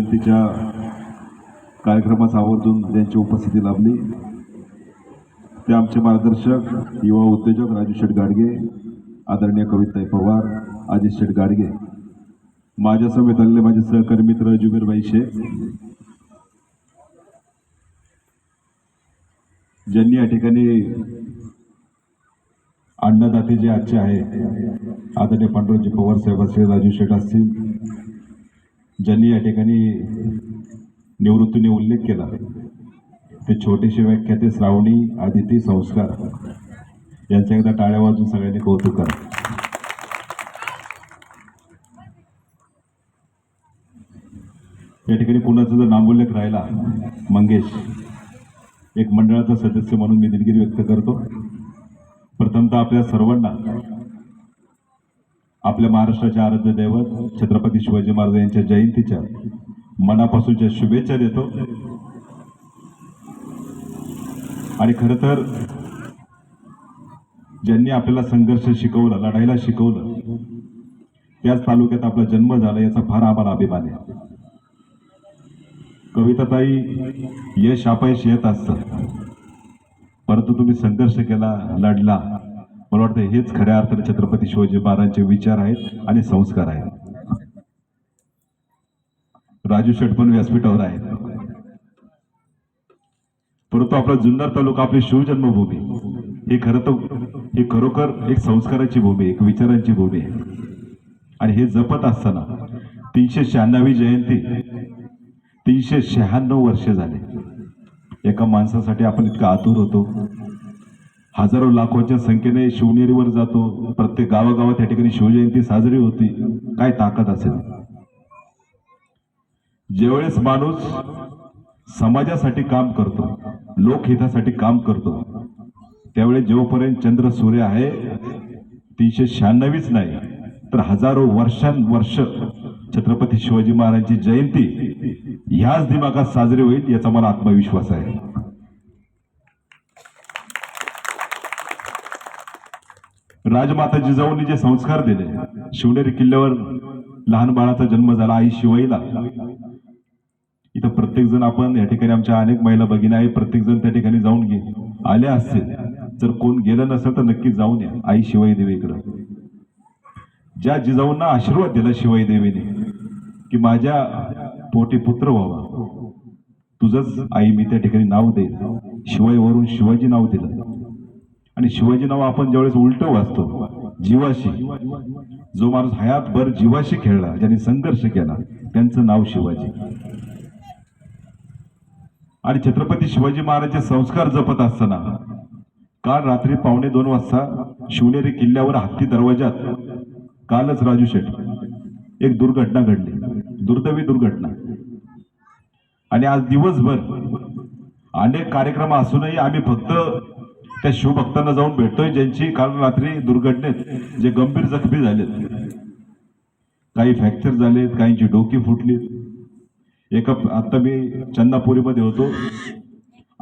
जयंतीच्या कार्यक्रमास आवर्जून त्यांची उपस्थिती लाभली। ते आमचे मार्गदर्शक युवा उद्योजक राजू शेठ गाडगे, आदरणीय कविताई पवार, अजित शेठ गाडगे, माझ्या समेत आलेले माझे सहकारी मित्र जुबेरभाई शेख, ज्यांनी या ठिकाणी अन्नदाते जे आजचे आहे आदरणीय पांडुरंगजी पवार साहेब असतील, राजू शेठ असतील, ज्यांनी या ठिकाणी निवृत्तीने उल्लेख केला, ते छोटेसे व्याख्याते श्रावणी, आदिती, संस्कार यांच्या एकदा टाळ्या वाजून सगळ्यांनी कौतुक करा। या ठिकाणी कुणाचा जर नामोल्लेख राहिला, मंगेश एक मंडळाचा सदस्य म्हणून मी दिलगिरी व्यक्त करतो। प्रथमतः आपल्या सर्वांना आपल्या महाराष्ट्राचे आराध्य दैवत छत्रपती शिवाजी महाराज यांच्या जयंतीच्या मनापासूनच्या शुभेच्छा देतो। आणि खरं तर ज्यांनी आपल्याला संघर्ष शिकवला, लढायला शिकवलं, त्याच तालुक्यात आपला जन्म झाला, याचा फार आम्हाला अभिमान आहे। कविताताई, यश अपयश येत असतं, परंतु तुम्ही संघर्ष केला, लढला, मला वाटतं हेच खऱ्या अर्थाने छत्रपती शिवाजी महाराजांचे विचार आहेत आणि संस्कार आहेत। राजू शेठ पण व्यासपीठावर आहेत, परंतु आपला जुन्नर तालुका, आपली शिवजन्मभूमी, हे खरोखर एक संस्काराची भूमी, एक विचारांची भूमी आहे। आणि हे जपत असताना 396वी जयंती, 396 वर्ष झाले। एका माणसासाठी आपण इतका आतुर होतो, हजारो लाखोच्या संख्येने शिवनेरीवर जातो, प्रत्येक गावागावात या ठिकाणी शिवजयंती साजरी होती। काय ताकद असेल! ज्यावेळेस माणूस समाजासाठी काम करतो, लोकहितासाठी काम करतो, त्यावेळेस जोपर्यंत चंद्र सूर्य आहे, 396वीच नाही तर हजारो वर्षांवर्ष छत्रपती शिवाजी महाराजांची जयंती ह्याच दिमागात साजरी होईल, याचा मला आत्मविश्वास आहे। राजमाता जिजाऊंनी जे संस्कार दिले, शिवनेरी किल्ल्यावर लहान बाळाचा जन्म झाला, आई शिवाईला, इथं प्रत्येक जण, आपण या ठिकाणी आमच्या अनेक महिला भगिनी आहे, प्रत्येक जण त्या ठिकाणी जाऊन आल्या असतील, जर कोण गेलं नसेल तर नक्की जाऊन या आई शिवाई देवीकडे। ज्या जिजाऊंना आशीर्वाद दिला शिवाई देवीने की माझ्या पोटी पुत्र व्हावा, तुझंच आई मी त्या ठिकाणी नाव देईल, शिवाईवरून शिवाजी नाव दिलं। आणि शिवाजी नाव आपण ज्यावेळेस उलट वाचतो, जीवाशी, जो माणूस हयातभर जीवाशी खेळला, ज्यांनी संघर्ष केला, त्यांचं नाव शिवाजी। आणि छत्रपती शिवाजी महाराजांचे संस्कार जपत असताना काल रात्री 1:45 वाजता शिवनेरी किल्ल्यावर हत्ती दरवाजात, कालच राजू शेठ, एक दुर्घटना घडली, दुर्दैवी दुर्घटना। आणि आज दिवसभर अनेक कार्यक्रम असूनही आम्ही फक्त त्या शिवभक्तांना जाऊन भेटतोय, ज्यांची काल रात्री दुर्घटनेत जे गंभीर जखमी झालेत, काही फ्रॅक्चर झालेत, काहींची डोकी फुटलीत। आता मी चंदापुरीमध्ये होतो,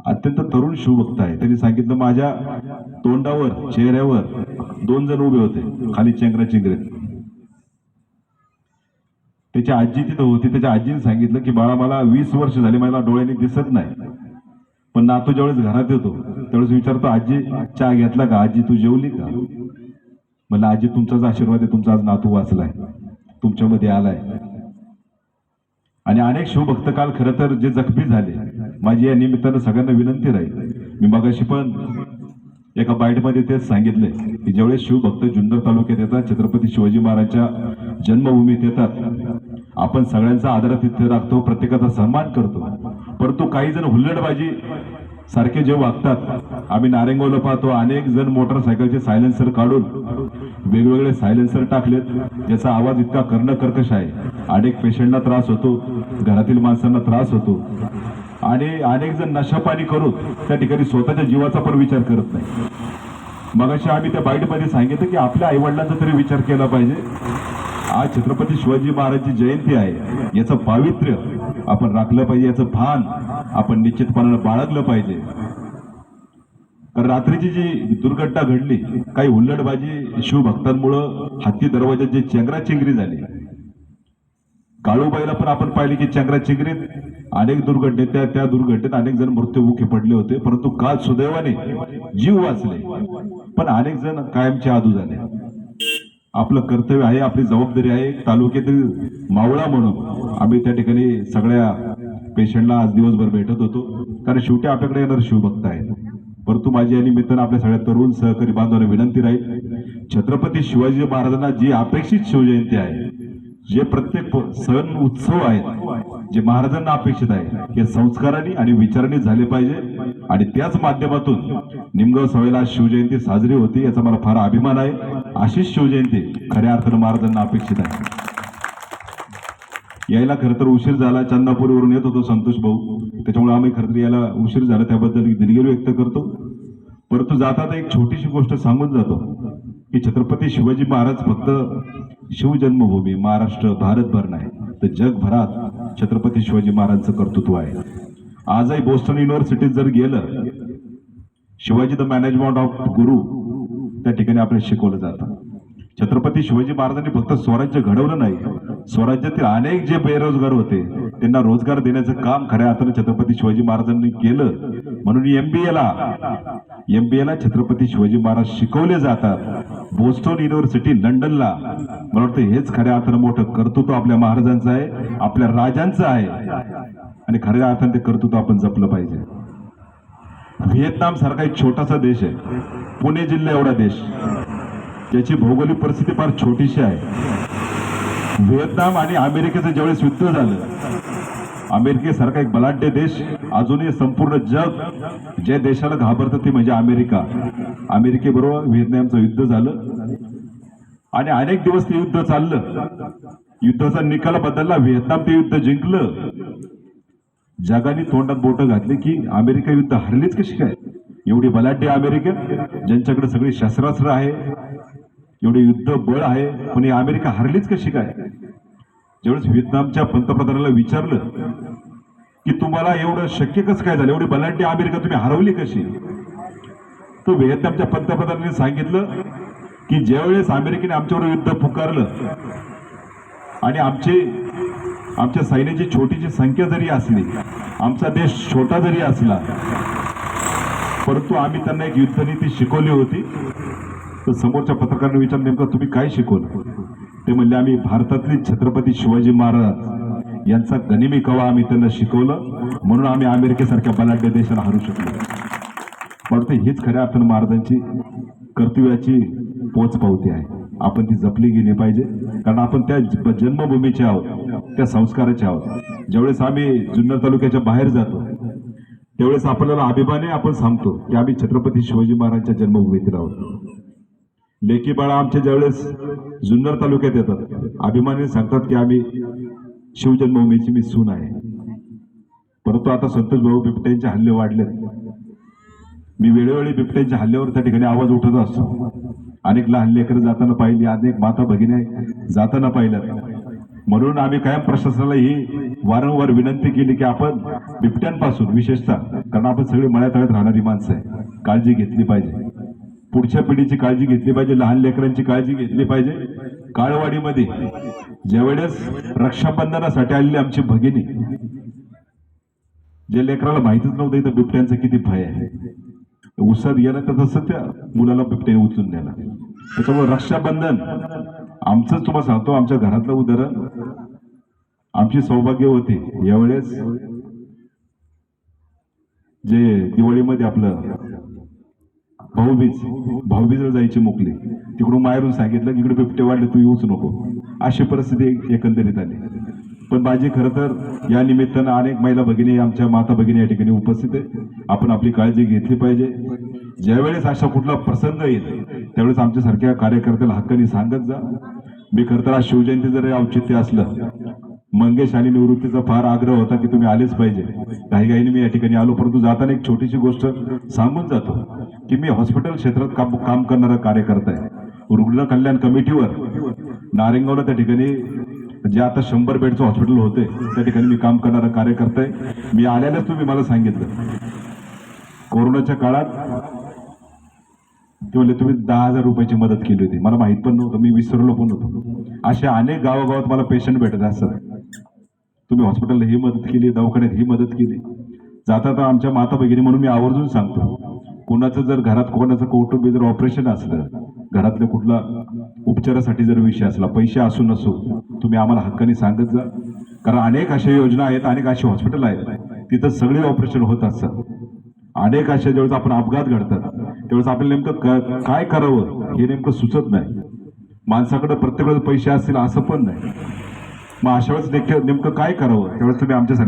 अत्यंत तरुण शिवभक्त आहे, त्यांनी सांगितलं माझ्या तोंडावर, चेहऱ्यावर 2 जण उभे होते, खाली चेंगराचेंगरीत। त्याची आजी तिथं होती, त्याच्या आजीने सांगितलं की बाळा, मला 20 वर्ष झाली, मला डोळ्यांनी दिसत नाही, पण नातू ज्यावेळेस घरात येतो त्यावेळेस विचारतो, आजी चहा घेतला का, आजी तू जेवली का? मला आजी तुमचाच आशीर्वाद आहे, तुमचा आज नातू वाचलाय, तुमच्यामध्ये आलाय। आणि अनेक शिवभक्त काल खरं तर जे जखमी झाले, माझी या निमित्तानं सगळ्यांना विनंती राहील, मी मगाशी पण एका बाईटमध्ये तेच सांगितले की ज्यावेळेस शिवभक्त जुन्नर तालुक्यात येतात, छत्रपती शिवाजी महाराजांच्या जन्मभूमीत येतात, आपण सगळ्यांचा आदरातिथ्य राखतो, प्रत्येकाचा सन्मान करतो, परंतु काही जण हुल्लडबाजी सारखे जे वागतात, आम्ही नारेंगावला पाहतो, अनेक जण मोटरसायकलचे सायलेन्सर काढून वेगवेगळे सायलेन्सर टाकलेत, ज्याचा आवाज इतका कर्णकर्कश आहे, अनेक पेशंटना त्रास होतो, घरातील माणसांना त्रास होतो, आणि अनेक जण नशापाणी करून त्या ठिकाणी स्वतःच्या जीवाचा पण विचार करत नाही। मगाशी आम्ही त्या बाईटमध्ये सांगितलं की आपल्या आईवडिलांचा तरी विचार केला पाहिजे। आज छत्रपती शिवाजी महाराजांची जयंती आहे, याचं पावित्र्य आपण राखलं पाहिजे, याचं भान आपण निश्चितपणाने बाळगलं पाहिजे। कारण रात्रीची जी दुर्घटना घडली, काही हुल्लडबाजी शिवभक्तांमुळे हत्ती दरवाजात जी चेंगराचेंगरी झाली, काळूबाईला पण आपण पाहिले की चंद्राचिंगरीत अनेक दुर्घटनेत त्या दुर्घटनेत अनेक जण मृत्युमुखी पडले होते, परंतु काल सुदैवाने जीव वाचले, पण अनेक जण कायमचे आदू झाले. आपलं कर्तव्य आहे, आपली जबाबदारी आहे. तालुक्यातील मावळा म्हणून आम्ही त्या ठिकाणी सगळ्या पेशंटला आज दिवसभर भेटत होतो, कारण शेवटी आपल्याकडे येणार शिवभक्त आहेत. परंतु माझी या निमित्तानं आपल्या सगळ्या तरुण सहकारी बांधवांना विनंती राहील, छत्रपती शिवाजी महाराजांना जी अपेक्षित शिवजयंती आहे, जे प्रत्येक सण उत्सव आहेत जे महाराजांना अपेक्षित आहे, हे संस्कारांनी आणि विचारांनी झाले पाहिजे. आणि त्याच माध्यमातून निमगाव सभेला शिवजयंती साजरी होती, याचा मला फार अभिमान आहे. अशीच शिवजयंती खऱ्या अर्थानं महाराजांना अपेक्षित आहे. यायला खरं तर उशीर झाला, चंदापुरीवरून येत होतो संतोष भाऊ, त्याच्यामुळे आम्ही खरं तर यायला उशीर झाला, त्याबद्दल दिलगिरी व्यक्त करतो. परंतु जाता एक छोटीशी गोष्ट सांगून जातो की छत्रपती शिवाजी महाराज फक्त शिवजन्मभूमी महाराष्ट्र भारतभर नाही, तर जगभरात छत्रपती शिवाजी महाराजांचं कर्तृत्व आहे. आजही बोस्टन युनिव्हर्सिटीत जर गेलं, शिवाजी द मॅनेजमेंट ऑफ गुरु त्या ठिकाणी आपल्याला शिकवलं जातं. छत्रपती शिवाजी महाराजांनी फक्त स्वराज्य घडवलं नाही, स्वराज्यातील अनेक जे बेरोजगार होते त्यांना रोजगार देण्याचं काम खऱ्या अर्थानं छत्रपती शिवाजी महाराजांनी केलं. म्हणून एमबीएला छत्रपती शिवाजी महाराज शिकवले जातात. बोस्टन युनिव्हर्सिटी लंडनला, मला वाटतं हेच खऱ्या अर्थानं मोठं कर्तृत्व आपल्या महाराजांचं आहे, आपल्या राजांचं आहे, आणि खऱ्या अर्थानं ते कर्तृत्व आपण जपलं पाहिजे. व्हिएतनाम सारखा एक छोटासा देश आहे, पुणे जिल्हा एवढा देश, ज्याची भौगोलिक परिस्थिती फार छोटीशी आहे. व्हिएतनाम आणि अमेरिकेचं ज्यावेळेस युद्ध झालं, अमेरिकेसारखा एक बलाढ्य देश, अजूनही संपूर्ण जग ज्या देशाला घाबरतं ते म्हणजे अमेरिका. अमेरिकेबरोबर व्हिएतनामचं युद्ध झालं आणि अनेक दिवस ते युद्ध चाललं. युद्धाचा निकाल बदलला, व्हिएतनाम ते युद्ध जिंकलं. जगाने तोंडात बोटं घातली की अमेरिका युद्ध हरलीच कशी काय? एवढी बलाढ्य अमेरिका, ज्यांच्याकडे सगळी शस्त्रास्त्र आहे, एवढे युद्ध बळ आहे, पण ही अमेरिका हरलीच कशी काय? ज्यावेळेस व्हिएतनामच्या पंतप्रधानाला विचारलं की तुम्हाला एवढं शक्य कसं काय झालं, एवढी बलाढ्य अमेरिका तुम्ही हरवली कशी, तर व्हिएतनामच्या पंतप्रधानांनी सांगितलं की ज्यावेळेस अमेरिकेने आमच्यावर युद्ध पुकारलं आणि आमच्या सैन्याची छोटीची संख्या जरी असली, आमचा देश छोटा जरी असला, परंतु आम्ही त्यांना एक युद्धनीती शिकवली होती. तर समोरच्या पत्रकारांनी विचारलं, नेमकं तुम्ही काय शिकवलं? ते म्हणले, आम्ही भारतातली छत्रपती शिवाजी महाराज यांचा गनिमी कवा आम्ही त्यांना शिकवलं, म्हणून आम्ही अमेरिकेसारख्या बलाढ्य देशाला हरू शकलो. वाटतं हीच खऱ्या अर्थानं महाराजांची कर्तव्याची पोचपावती आहे. आपण ती जपली गेली पाहिजे, कारण आपण त्या जन्मभूमीचे आहोत, त्या संस्काराचे आहोत. ज्यावेळेस आम्ही जुन्नर तालुक्याच्या बाहेर जातो त्यावेळेस आपल्याला अभिमाने आपण सांगतो की आम्ही छत्रपती शिवाजी महाराजांच्या जन्मभूमीतील आहोत. लेकी बाळा आमच्या ज्यावेळेस जुन्नर तालुक्यात येतात, अभिमानाने सांगतात की आम्ही शिवजन्मभूमीची मी सून आहे. परंतु आता संतोष भाऊ बिबट्यांचे हल्ले वाढलेत. मी वेळोवेळी बिबट्यांच्या हल्ल्यावर त्या ठिकाणी आवाज उठत असतो. अनेक लहान लेकरं जाताना पाहिली, अनेक माता भगिनी जाताना पाहिल्यात. म्हणून आम्ही कायम प्रशासनाला ही वारंवार विनंती केली की आपण बिबट्यांपासून विशेषतः, कारण आपण सगळे मळ्यातळ्यात राहणारी माणसं आहे, काळजी घेतली पाहिजे. पुढच्या पिढीची काळजी घेतली पाहिजे, लहान लेकरांची काळजी घेतली पाहिजे. काळवाडीमध्ये ज्यावेळेस रक्षाबंधनासाठी आलेली आमची भगिनी, जे लेकराला माहितीच नव्हतं इथं बिबट्यांचं किती भय आहे, उसात गेला तर तसं त्या मुलाला बिबट्याने उचलून नेला. त्याच्यामुळे रक्षाबंधन आमचंच तुम्हाला सांगतो, आमच्या घरातलं उदाहरण, आमची सौभाग्य होती यावेळेस जे दिवाळीमध्ये आपलं भाऊबीजला जायची मोकली, तिकडून माहेरून सांगितलं की इकडे बिबटे वाढले, तू येऊच नको, अशी परिस्थिती एकंदरीत आली. पण माझी खरं तर या निमित्तानं अनेक महिला भगिनी, आमच्या माता भगिनी या ठिकाणी उपस्थित आहे. आपण आपली काळजी घेतली पाहिजे. ज्यावेळेस अशा कुठला प्रसंग येईल त्यावेळेस आमच्यासारख्या कार्यकर्त्याला हक्काने सांगत जा. मी खरं तर आज शिवजयंती जरी औचित्य असलं, मंगेश आणि निवृत्तीचा फार आग्रह होता की तुम्ही आलेच पाहिजे. काही मी या ठिकाणी आलो, परंतु जाताना एक छोटीशी गोष्ट सांगून जातो की मी हॉस्पिटल क्षेत्रात काम करणारा कार्यकर्ता आहे. रुग्ण कल्याण कमिटीवर नारेगावला त्या ठिकाणी जे आता 100 बेडचं हॉस्पिटल होते त्या ठिकाणी मी काम करणारा कार्यकर्ता आहे. मी आल्यालाच तुम्ही मला सांगितलं कोरोनाच्या काळात, ते म्हणले तुम्ही 10,000 रुपयाची मदत केली होती. मला माहित पण नव्हतं, मी विसरलो पण होतो. अशा अनेक गावागावात मला पेशंट भेटत असतात. तुम्ही हॉस्पिटलला ही मदत केली, दवाखान्यात ही मदत केली. जाता तर आमच्या माता भगिनी म्हणून मी आवर्जून सांगतो, कोणाचं जर घरात कोणाचं कौटुंबिक जर ऑपरेशन असलं, घरातल्या कुठला उपचारासाठी जर विषय असला, पैसे असू नसो, तुम्ही आम्हाला हक्काने सांगत जा. कारण अनेक अशा योजना आहेत, अनेक अशी हॉस्पिटल आहेत, तिथं सगळे ऑपरेशन होत असतात. अनेक अशा ज्यावेळेस आपण अपघात घडतात त्यावेळेस आपल्याला नेमकं काय करावं हे नेमकं सुचत नाही. माणसाकडे प्रत्येक वेळेस पैसे असतील असं पण नाही. मग अशा वेळेस नेमकं काय करावं त्यावेळेस तुम्ही आमच्यासाठी